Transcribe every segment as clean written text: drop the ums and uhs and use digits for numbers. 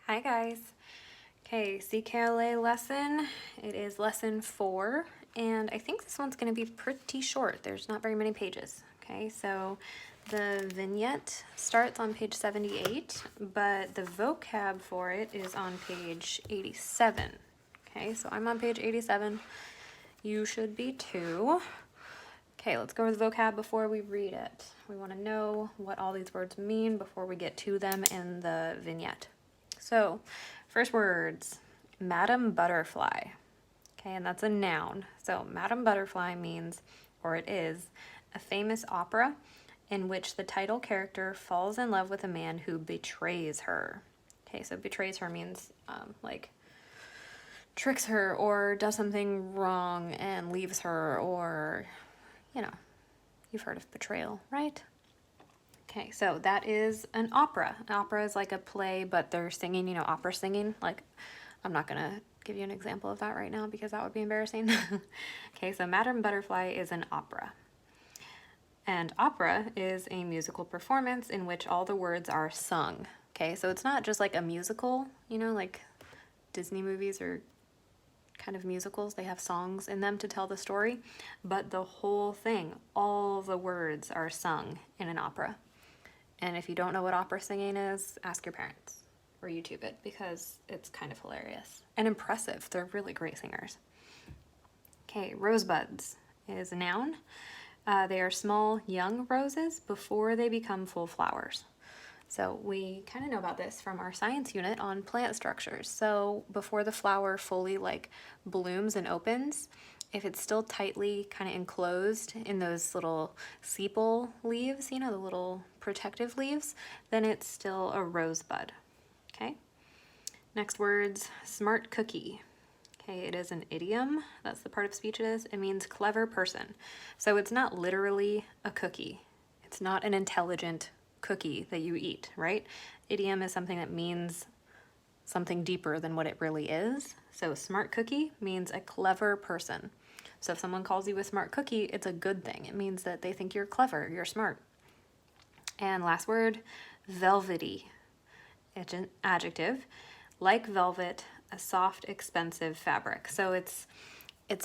Hi guys. Okay, CKLA lesson. It is lesson 4, and I think this one's going to be pretty short. There's not very many pages. Okay, so the vignette starts on page 78, but the vocab for it is on page 87. Okay, so I'm on page 87. You should be too. Okay, let's go over the vocab before we read it. We want to know what all these words mean before we get to them in the vignette. So, first words, Madam Butterfly. Okay, and that's a noun. So, Madam Butterfly means, or it is, a famous opera in which the title character falls in love with a man who betrays her. Okay, so betrays her means like tricks her or does something wrong and leaves her, or, you know, you've heard of betrayal, right? Okay, so that is an opera. An opera is like a play, but they're singing, you know, opera singing. Like, I'm not going to give you an example of that right now because that would be embarrassing. Okay, so Madame Butterfly is an opera. And opera is a musical performance in which all the words are sung. Okay, so it's not just like a musical, you know, like Disney movies or kind of musicals. They have songs in them to tell the story, but the whole thing, all the words are sung in an opera. And if you don't know what opera singing is, ask your parents or YouTube it because it's kind of hilarious and impressive. They're really great singers. Okay, rosebuds is a noun. They are small, young roses before they become full flowers. So we kind of know about this from our science unit on plant structures. So before the flower fully like blooms and opens, if it's still tightly kind of enclosed in those little sepal leaves, you know, the little protective leaves, then it's still a rosebud. Okay. Next words, smart cookie. Okay, it is an idiom. That's the part of speech it is. It means clever person. So it's not literally a cookie. It's not an intelligent cookie that you eat, right? Idiom is something that means something deeper than what it really is. So smart cookie means a clever person. So if someone calls you a smart cookie, it's a good thing. It means that they think you're clever, you're smart. And last word, velvety. It's an adjective. Like velvet, a soft, expensive fabric. So it's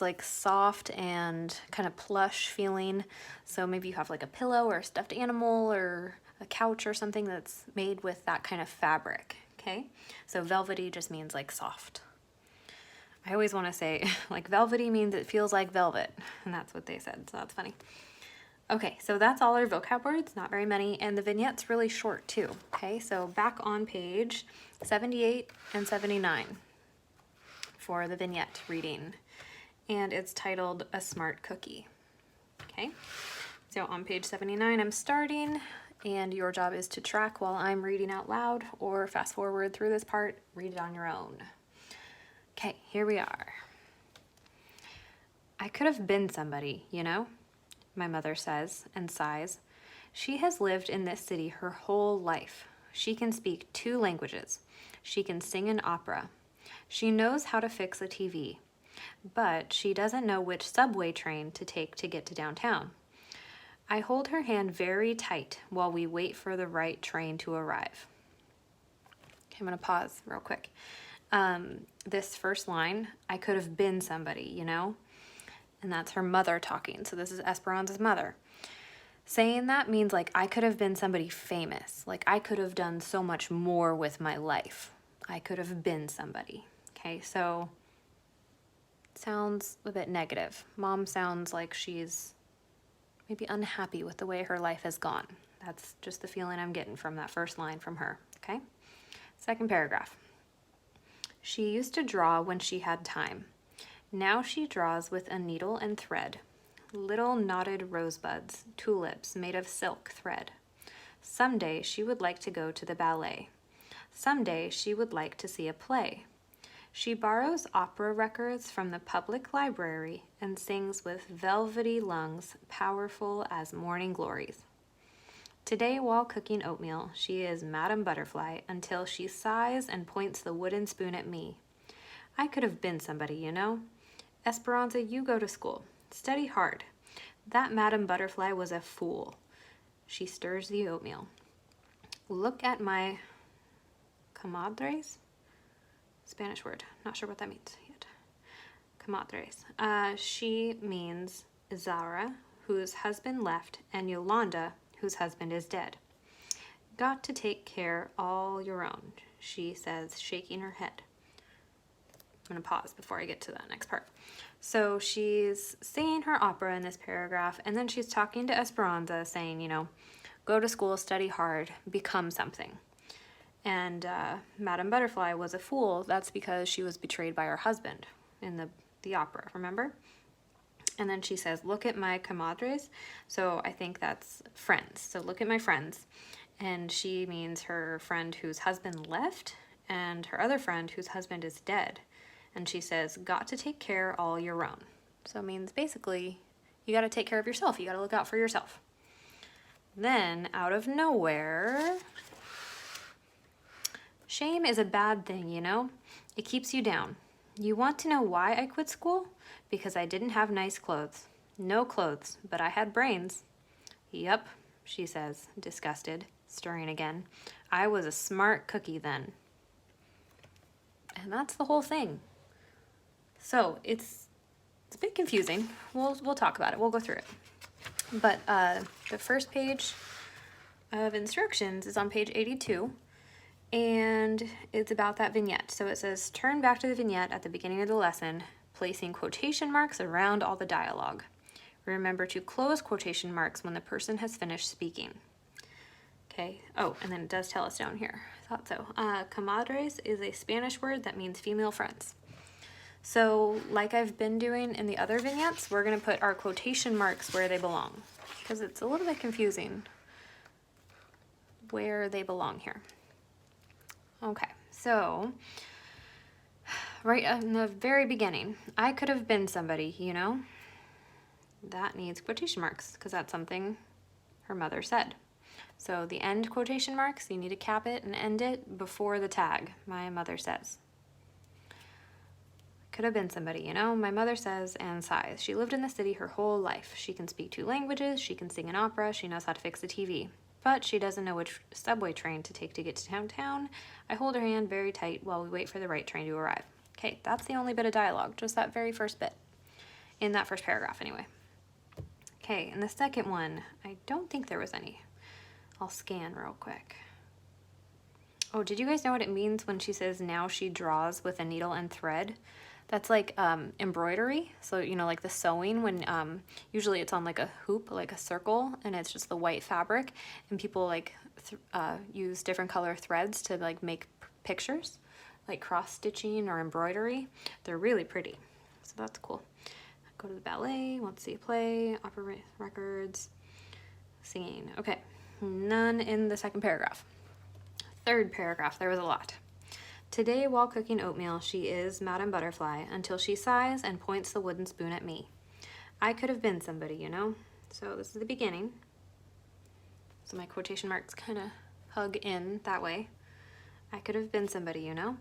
like soft and kind of plush feeling. So maybe you have like a pillow or a stuffed animal or a couch or something that's made with that kind of fabric, okay? So velvety just means like soft. I always want to say like velvety means it feels like velvet, and that's what they said, so that's funny. Okay, so that's all our vocab words, not very many, and the vignette's really short too, okay? So back on page 78 and 79 for the vignette reading, and it's titled A Smart Cookie, okay? So on page 79 I'm starting, and your job is to track while I'm reading out loud or fast forward through this part, read it on your own. Okay, here we are. I could have been somebody, you know, my mother says and sighs. She has lived in this city her whole life. She can speak 2 languages. She can sing an opera. She knows how to fix a TV, but she doesn't know which subway train to take to get to downtown. I hold her hand very tight while we wait for the right train to arrive. Okay, I'm gonna pause real quick. This first line, I could have been somebody, you know? And that's her mother talking. So this is Esperanza's mother. Saying that means like I could have been somebody famous. Like I could have done so much more with my life. I could have been somebody. Okay, so sounds a bit negative. Mom sounds like she's maybe unhappy with the way her life has gone. That's just the feeling I'm getting from that first line from her, okay? Second paragraph. She used to draw when she had time. Now she draws with a needle and thread. Little knotted rosebuds, tulips made of silk thread. Someday she would like to go to the ballet. Someday she would like to see a play. She borrows opera records from the public library and sings with velvety lungs, powerful as morning glories. Today, while cooking oatmeal, she is Madame Butterfly until she sighs and points the wooden spoon at me. I could have been somebody, you know. Esperanza, you go to school. Study hard. That Madame Butterfly was a fool. She stirs the oatmeal. Look at my comadres. Spanish word. Not sure what that means yet. Comadres. She means Zara, whose husband left, and Yolanda, whose husband is dead. Got to take care all your own, she says, shaking her head. I'm going to pause before I get to that next part. So she's singing her opera in this paragraph, and then she's talking to Esperanza, saying, you know, go to school, study hard, become something. And Madame Butterfly was a fool. That's because she was betrayed by her husband in the opera, remember? And then she says, look at my comadres. So I think that's friends. So look at my friends. And she means her friend whose husband left and her other friend whose husband is dead. And she says, got to take care all your own. So it means basically, you got to take care of yourself. You got to look out for yourself. Then, out of nowhere, shame is a bad thing, you know? It keeps you down. You want to know why I quit school? Because I didn't have nice clothes. No clothes, but I had brains. Yep, she says, disgusted, stirring again. I was a smart cookie then. And that's the whole thing. So it's a bit confusing. We'll talk about it. We'll go through it. But the first page of instructions is on page 82, and it's about that vignette. So it says, turn back to the vignette at the beginning of the lesson, placing quotation marks around all the dialogue. Remember to close quotation marks when the person has finished speaking. Okay, oh, and then it does tell us down here. I thought so. Comadres is a Spanish word that means female friends. So, like I've been doing in the other vignettes, we're going to put our quotation marks where they belong, because it's a little bit confusing where they belong here. Okay, so, right in the very beginning, I could have been somebody, you know? That needs quotation marks, because that's something her mother said. So the end quotation marks, you need to cap it and end it before the tag, my mother says. Could have been somebody, you know? My mother says and sighs. She lived in the city her whole life. She can speak 2 languages, she can sing an opera, she knows how to fix a TV. But she doesn't know which subway train to take to get to downtown. I hold her hand very tight while we wait for the right train to arrive. Okay, that's the only bit of dialogue, just that very first bit. In that first paragraph, anyway. Okay, and the second one, I don't think there was any. I'll scan real quick. Oh, did you guys know what it means when she says now she draws with a needle and thread? That's like embroidery. So, you know, like the sewing when usually it's on like a hoop, like a circle, and it's just the white fabric, and people like use different color threads to like make pictures, like cross stitching or embroidery. They're really pretty. So that's cool. Go to the ballet, want to see a play, opera records, singing. Okay, none in the second paragraph. Third paragraph, there was a lot. Today, while cooking oatmeal, she is Madame Butterfly until she sighs and points the wooden spoon at me. I could have been somebody, you know? So this is the beginning. So my quotation marks kind of hug in that way. I could have been somebody, you know?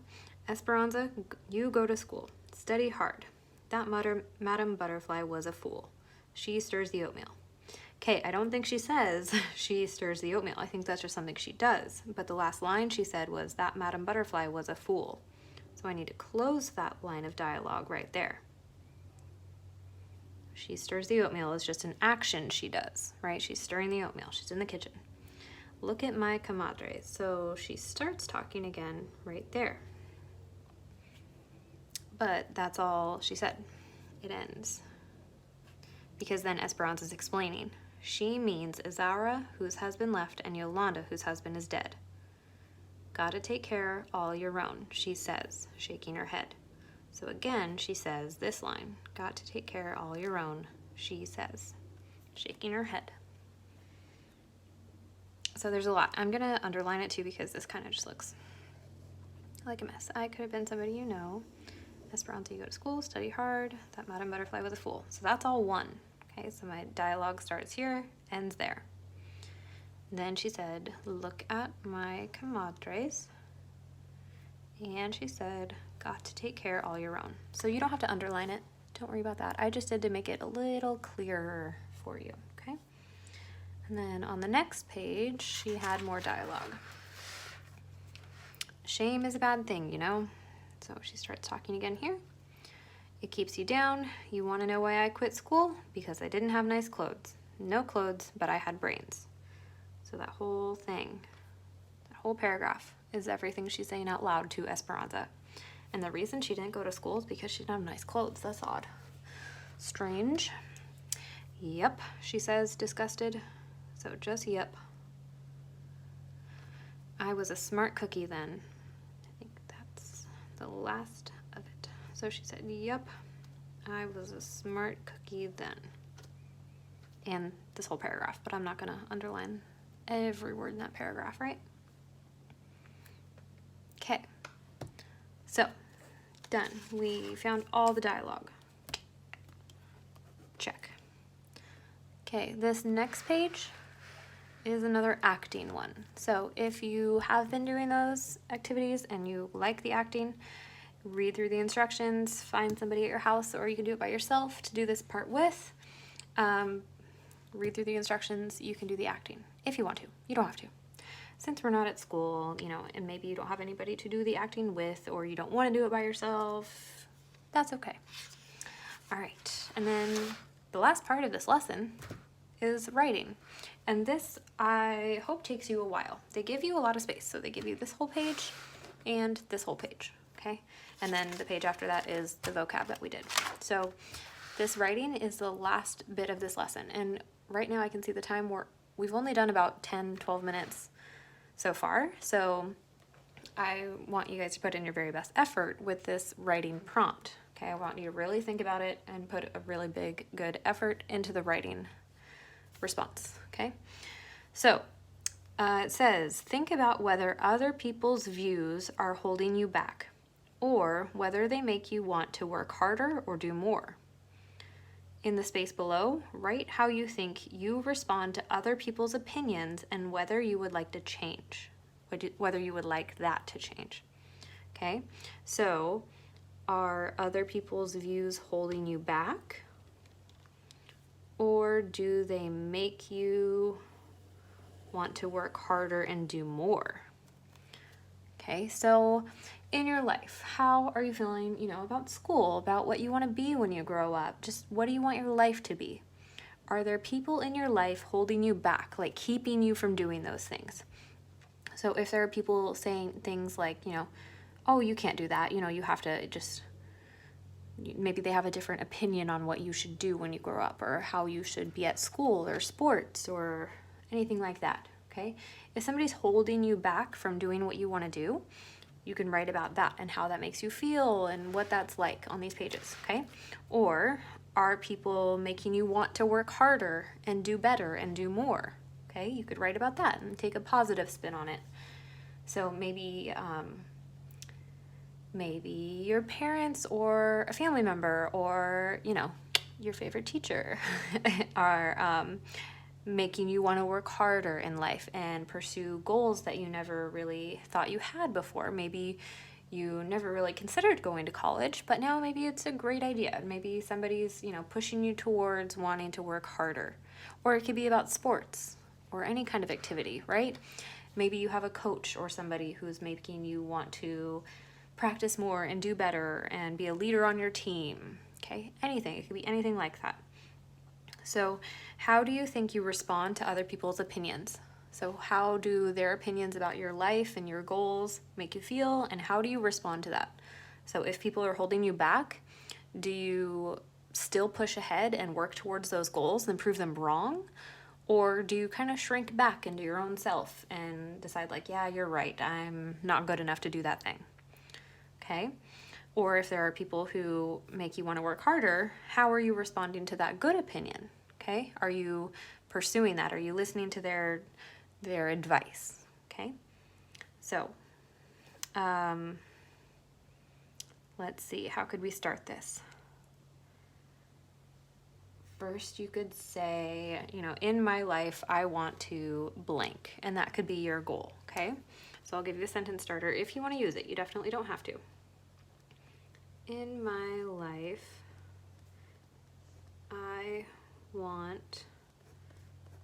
Esperanza, you go to school. Study hard. That Madame Butterfly was a fool. She stirs the oatmeal. Okay, I don't think she says she stirs the oatmeal. I think that's just something she does. But the last line she said was that Madame Butterfly was a fool. So I need to close that line of dialogue right there. She stirs the oatmeal is just an action she does, right? She's stirring the oatmeal. She's in the kitchen. Look at my comadres. So she starts talking again right there. But that's all she said. It ends. Because then Esperanza's explaining. She means Zara, whose husband left, and Yolanda, whose husband is dead. Gotta take care all your own, she says, shaking her head. So again, she says this line. Got to take care all your own, she says, shaking her head. So there's a lot. I'm gonna underline it too because this kind of just looks like a mess. I could have been somebody you know. Esperanza, you go to school, study hard. That Madame Butterfly was a fool. So that's all one. Okay, so my dialogue starts here, ends there. Then she said, look at my comadres. And she said, got to take care all your own. So you don't have to underline it. Don't worry about that. I just did to make it a little clearer for you, okay? And then on the next page, she had more dialogue. Shame is a bad thing, you know? So she starts talking again here. It keeps you down. You want to know why I quit school? Because I didn't have nice clothes. No clothes, but I had brains. So that whole thing, that whole paragraph is everything she's saying out loud to Esperanza. And the reason she didn't go to school is because she didn't have nice clothes. That's odd. Strange. Yep, she says, disgusted. So just yep. I was a smart cookie then. I think that's the last of it. So she said, yep, I was a smart cookie then. And this whole paragraph, but I'm not going to underline every word in that paragraph, right? Okay. So, done. We found all the dialogue. Check. Okay, this next page is another acting one. So if you have been doing those activities and you like the acting, read through the instructions, find somebody at your house, or you can do it by yourself to do this part with. Read through the instructions, you can do the acting if you want to. You don't have to. Since we're not at school, you know, and maybe you don't have anybody to do the acting with, or you don't want to do it by yourself, that's okay. All right, and then the last part of this lesson is writing. And this, I hope, takes you a while. They give you a lot of space. So they give you this whole page and this whole page, okay? And then the page after that is the vocab that we did. So this writing is the last bit of this lesson. And right now I can see the time we've only done about 10, 12 minutes so far. So I want you guys to put in your very best effort with this writing prompt, okay? I want you to really think about it and put a really big, good effort into the writing response, okay? So it says, think about whether other people's views are holding you back, or whether they make you want to work harder or do more. In the space below, write how you think you respond to other people's opinions and whether you would like to change, whether you would like that to change, okay? So are other people's views holding you back? Or do they make you want to work harder and do more? Okay, so in your life, how are you feeling, you know, about school, about what you want to be when you grow up? Just what do you want your life to be? Are there people in your life holding you back, like keeping you from doing those things? So if there are people saying things like, you know, oh, you can't do that, you know, you have to just, maybe they have a different opinion on what you should do when you grow up, or how you should be at school or sports or anything like that, okay? If somebody's holding you back from doing what you want to do, you can write about that and how that makes you feel and what that's like on these pages, okay? Or are people making you want to work harder and do better and do more, okay? You could write about that and take a positive spin on it. So maybe your parents or a family member or, you know, your favorite teacher are making you want to work harder in life and pursue goals that you never really thought you had before. Maybe you never really considered going to college, but now maybe it's a great idea. Maybe somebody's, you know, pushing you towards wanting to work harder. Or it could be about sports or any kind of activity, right? Maybe you have a coach or somebody who's making you want to practice more and do better and be a leader on your team, okay? Anything, it could be anything like that. So how do you think you respond to other people's opinions? So how do their opinions about your life and your goals make you feel, and how do you respond to that? So if people are holding you back, do you still push ahead and work towards those goals and prove them wrong? Or do you kind of shrink back into your own self and decide like, yeah, you're right, I'm not good enough to do that thing, okay? Or if there are people who make you want to work harder, how are you responding to that good opinion, okay? Are you pursuing that? Are you listening to their advice, okay? So, let's see, how could we start this? First, you could say, you know, in my life, I want to blank, and that could be your goal, okay? So I'll give you a sentence starter if you want to use it. You definitely don't have to. In my life, I want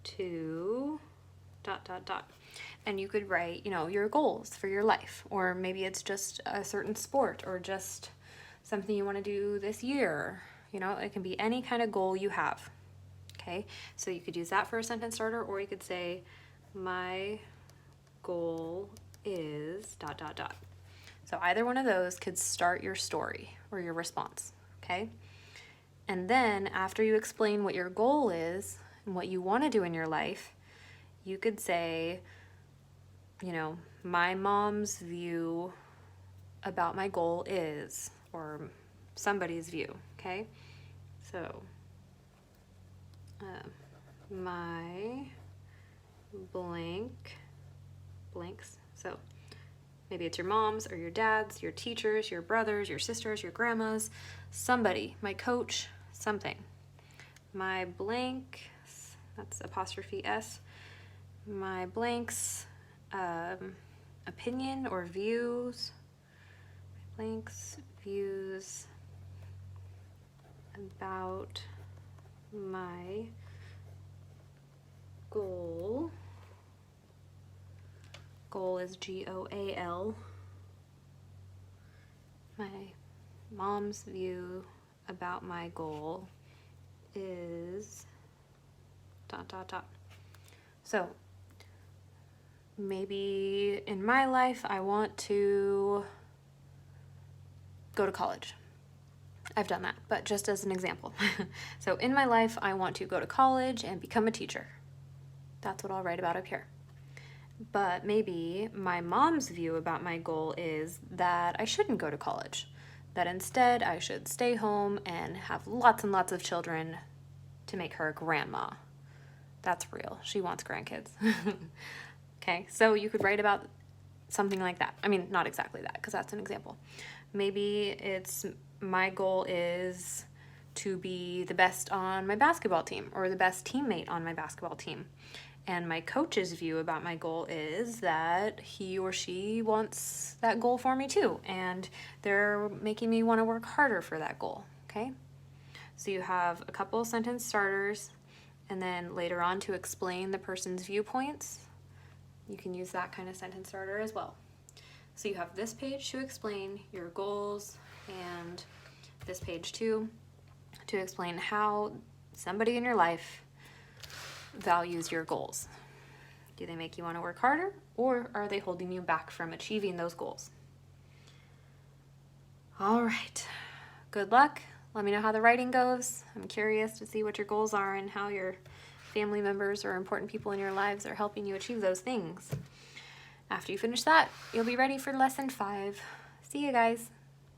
to ... And you could write, you know, your goals for your life, or maybe it's just a certain sport or just something you want to do this year. You know, it can be any kind of goal you have. Okay, so you could use that for a sentence starter, or you could say, my goal is ... So either one of those could start your story or your response, okay? And then after you explain what your goal is and what you want to do in your life, you could say, you know, my mom's view about my goal is, or somebody's view, okay? So, my blanks. So maybe it's your mom's or your dad's, your teachers, your brothers, your sisters, your grandmas, somebody, my coach, something. My blanks, that's apostrophe S, my blanks, opinion or views, blanks, views about my goal. Goal is GOAL. My mom's view about my goal is ... So maybe in my life I want to go to college. I've done that, but just as an example. So in my life I want to go to college and become a teacher. That's what I'll write about up here. But maybe my mom's view about my goal is that I shouldn't go to college, that instead I should stay home and have lots and lots of children to make her a grandma. That's real. She wants grandkids. Okay, so you could write about something like that. I mean, not exactly that, because that's an example. Maybe it's my goal is to be the best on my basketball team or the best teammate on my basketball team. And my coach's view about my goal is that he or she wants that goal for me too, and they're making me want to work harder for that goal, okay? So you have a couple sentence starters, and then later on to explain the person's viewpoints, you can use that kind of sentence starter as well. So you have this page to explain your goals, and this page too, to explain how somebody in your life values your goals. Do they make you want to work harder, or are they holding you back from achieving those goals? All right, good luck. Let me know how the writing goes. I'm curious to see what your goals are and how your family members or important people in your lives are helping you achieve those things. After you finish that, you'll be ready for lesson 5. See you guys.